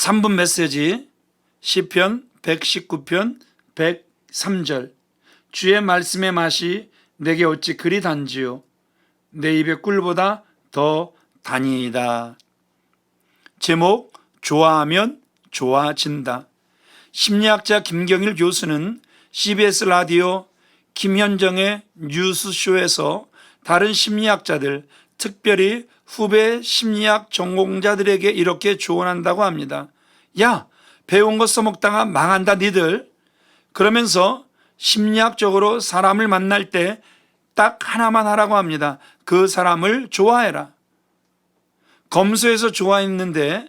3분 메시지 시편 119편 103절 주의 말씀의 맛이 내게 어찌 그리 단지요 내 입의 꿀보다 더 단이다. 제목 좋아하면 좋아진다. 심리학자 김경일 교수는 CBS 라디오 김현정의 뉴스쇼에서 다른 심리학자들, 특별히 후배 심리학 전공자들에게 이렇게 조언한다고 합니다. 야, 배운 거 써먹다가 망한다 니들. 그러면서 심리학적으로 사람을 만날 때 딱 하나만 하라고 합니다. 그 사람을 좋아해라. 검소해서 좋아했는데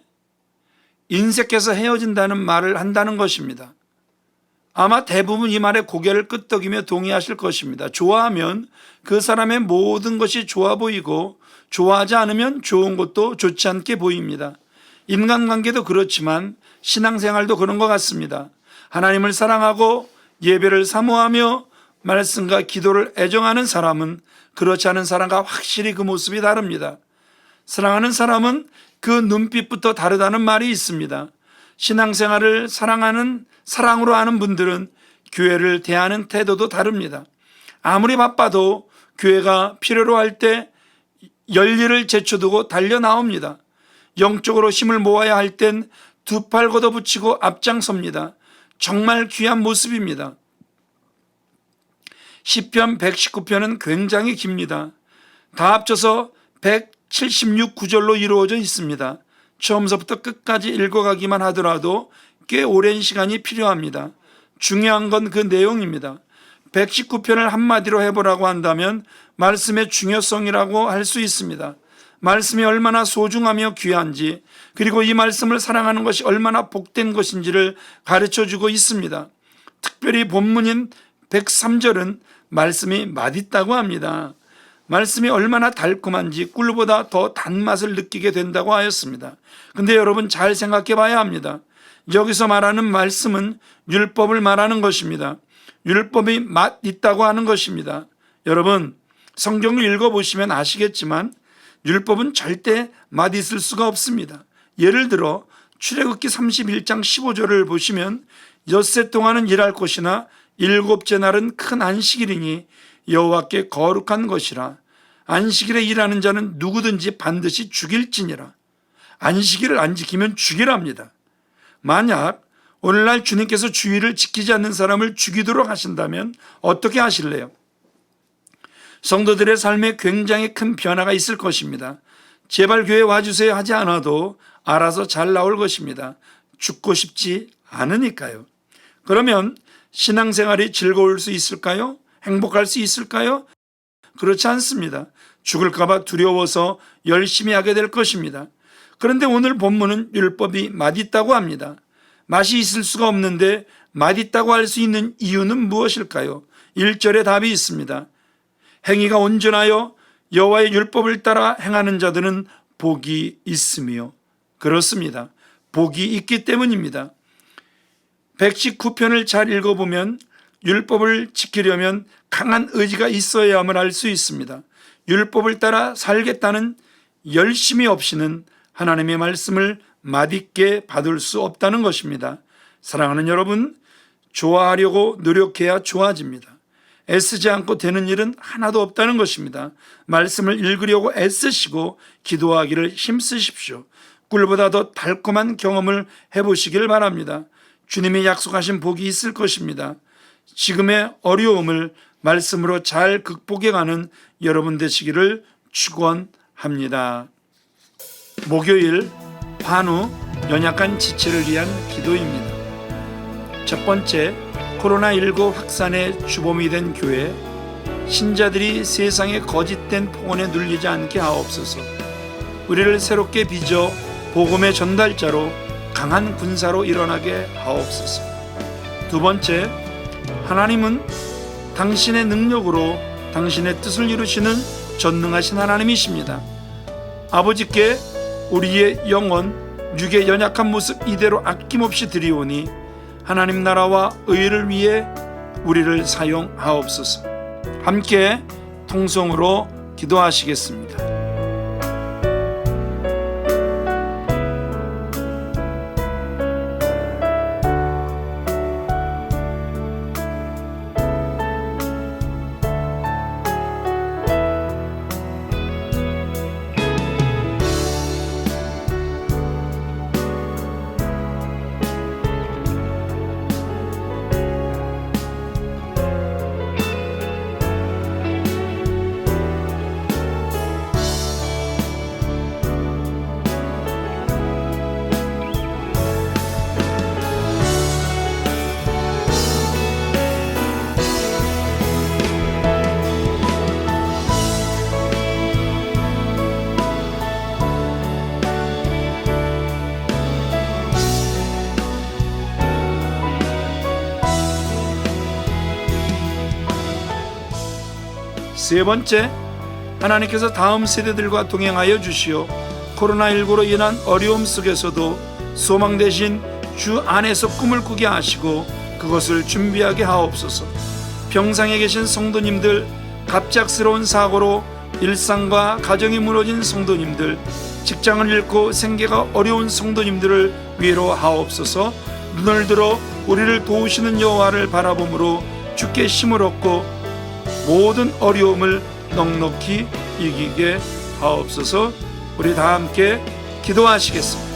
인색해서 헤어진다는 말을 한다는 것입니다. 아마 대부분 이 말에 고개를 끄덕이며 동의하실 것입니다. 좋아하면 그 사람의 모든 것이 좋아 보이고 좋아하지 않으면 좋은 것도 좋지 않게 보입니다. 인간관계도 그렇지만 신앙생활도 그런 것 같습니다. 하나님을 사랑하고 예배를 사모하며 말씀과 기도를 애정하는 사람은 그렇지 않은 사람과 확실히 그 모습이 다릅니다. 사랑하는 사람은 그 눈빛부터 다르다는 말이 있습니다. 신앙생활을 사랑으로 하는 분들은 교회를 대하는 태도도 다릅니다. 아무리 바빠도 교회가 필요로 할 때 열일을 제쳐두고 달려 나옵니다. 영적으로 힘을 모아야 할 땐 두 팔 걷어붙이고 앞장섭니다. 정말 귀한 모습입니다. 시편 119편은 굉장히 깁니다. 다 합쳐서 176구절로 이루어져 있습니다. 처음서부터 끝까지 읽어가기만 하더라도 꽤 오랜 시간이 필요합니다. 중요한 건 그 내용입니다. 119편을 한마디로 해보라고 한다면 말씀의 중요성이라고 할 수 있습니다. 말씀이 얼마나 소중하며 귀한지, 그리고 이 말씀을 사랑하는 것이 얼마나 복된 것인지를 가르쳐주고 있습니다. 특별히 본문인 103절은 말씀이 맛있다고 합니다. 말씀이 얼마나 달콤한지 꿀보다 더 단맛을 느끼게 된다고 하였습니다. 근데 여러분 잘 생각해 봐야 합니다. 여기서 말하는 말씀은 율법을 말하는 것입니다. 율법이 맛 있다고 하는 것입니다. 여러분 성경을 읽어보시면 아시겠지만 율법은 절대 맛 있을 수가 없습니다. 예를 들어 출애굽기 31장 15절을 보시면 엿새 동안은 일할 것이나 일곱째 날은 큰 안식일이니 여호와께 거룩한 것이라. 안식일에 일하는 자는 누구든지 반드시 죽일지니라. 안식일을 안 지키면 죽이랍니다. 만약 오늘날 주님께서 주일을 지키지 않는 사람을 죽이도록 하신다면 어떻게 하실래요? 성도들의 삶에 굉장히 큰 변화가 있을 것입니다. 제발 교회 와주세요 하지 않아도 알아서 잘 나올 것입니다. 죽고 싶지 않으니까요. 그러면 신앙생활이 즐거울 수 있을까요? 행복할 수 있을까요? 그렇지 않습니다. 죽을까 봐 두려워서 열심히 하게 될 것입니다. 그런데 오늘 본문은 율법이 맛있다고 합니다. 맛이 있을 수가 없는데 맛있다고 할 수 있는 이유는 무엇일까요? 1절에 답이 있습니다. 행위가 온전하여 여호와의 율법을 따라 행하는 자들은 복이 있으며. 그렇습니다. 복이 있기 때문입니다. 119편을 잘 읽어보면 율법을 지키려면 강한 의지가 있어야 함을 알 수 있습니다. 율법을 따라 살겠다는 열심이 없이는 하나님의 말씀을 맛있게 받을 수 없다는 것입니다. 사랑하는 여러분, 좋아하려고 노력해야 좋아집니다. 애쓰지 않고 되는 일은 하나도 없다는 것입니다. 말씀을 읽으려고 애쓰시고 기도하기를 힘쓰십시오. 꿀보다 더 달콤한 경험을 해보시길 바랍니다. 주님이 약속하신 복이 있을 것입니다. 지금의 어려움을 말씀으로 잘 극복해가는 여러분 되시기를 축원합니다. 목요일 환우 연약한 지체를 위한 기도입니다. 첫 번째, 코로나19 확산의 주범이 된 교회, 신자들이 세상의 거짓된 폭언에 눌리지 않게 하옵소서. 우리를 새롭게 빚어 복음의 전달자로 강한 군사로 일어나게 하옵소서. 두 번째, 하나님은 당신의 능력으로 당신의 뜻을 이루시는 전능하신 하나님이십니다. 아버지께 우리의 영혼, 육의 연약한 모습 이대로 아낌없이 드리오니 하나님 나라와 의를 위해 우리를 사용하옵소서. 함께 통성으로 기도하시겠습니다. 세 번째, 하나님께서 다음 세대들과 동행하여 주시어 코로나19로 인한 어려움 속에서도 소망 대신 주 안에서 꿈을 꾸게 하시고 그것을 준비하게 하옵소서. 병상에 계신 성도님들, 갑작스러운 사고로 일상과 가정이 무너진 성도님들, 직장을 잃고 생계가 어려운 성도님들을 위로하옵소서. 눈을 들어 우리를 도우시는 여호와를 바라봄으로 주께 힘을 얻고 모든 어려움을 넉넉히 이기게 하옵소서. 우리 다 함께 기도하시겠습니다.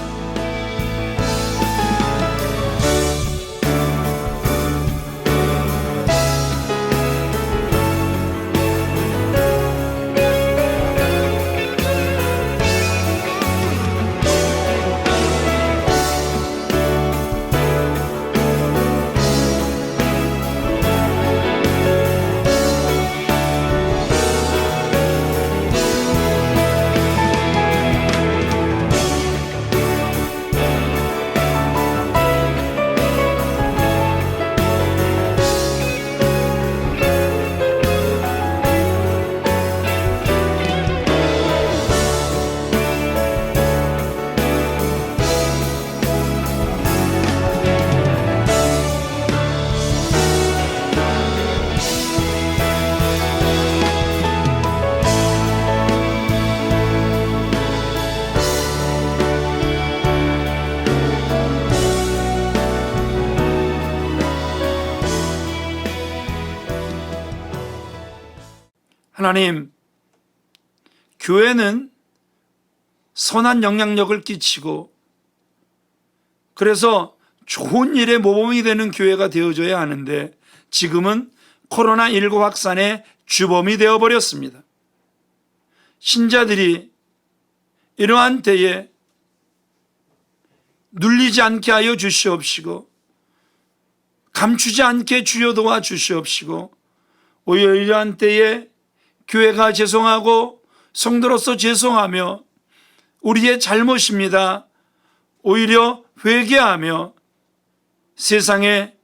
하나님, 교회는 선한 영향력을 끼치고 그래서 좋은 일의 모범이 되는 교회가 되어줘야 하는데 지금은 코로나19 확산의 주범이 되어버렸습니다. 신자들이 이러한 때에 눌리지 않게 하여 주시옵시고 감추지 않게 주여 도와 주시옵시고 오히려 이러한 때에 교회가 죄송하고 성도로서 죄송하며 우리의 잘못입니다. 오히려 회개하며 세상에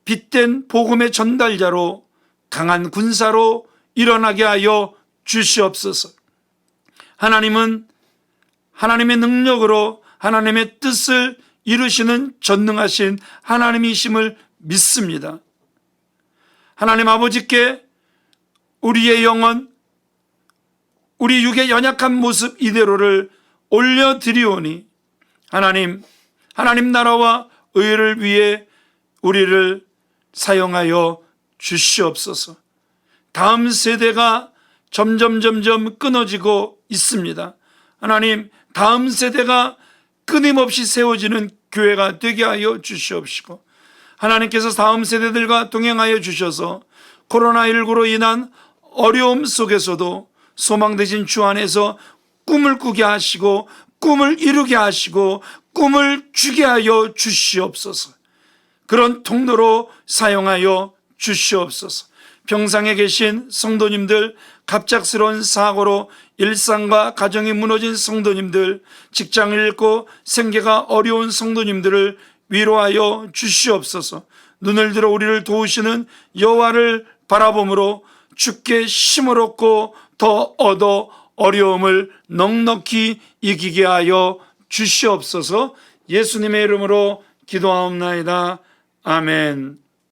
빛된 복음의 전달자로 강한 군사로 일어나게 하여 주시옵소서. 하나님은 하나님의 능력으로 하나님의 뜻을 이루시는 전능하신 하나님이심을 믿습니다. 하나님 아버지께 우리의 영혼, 우리 육의 연약한 모습 이대로를 올려드리오니 하나님 나라와 의를 위해 우리를 사용하여 주시옵소서. 다음 세대가 점점 끊어지고 있습니다. 하나님, 다음 세대가 끊임없이 세워지는 교회가 되게 하여 주시옵시고 하나님께서 다음 세대들과 동행하여 주셔서 코로나19로 인한 어려움 속에서도 소망 대신 주 안에서 꿈을 꾸게 하시고 꿈을 이루게 하시고 꿈을 주게 하여 주시옵소서. 그런 통로로 사용하여 주시옵소서. 병상에 계신 성도님들, 갑작스러운 사고로 일상과 가정이 무너진 성도님들, 직장을 잃고 생계가 어려운 성도님들을 위로하여 주시옵소서. 눈을 들어 우리를 도우시는 여호와를 바라봄으로 주께 힘을 얻고 더 얻어 어려움을 넉넉히 이기게 하여 주시옵소서. 예수님의 이름으로 기도하옵나이다. 아멘.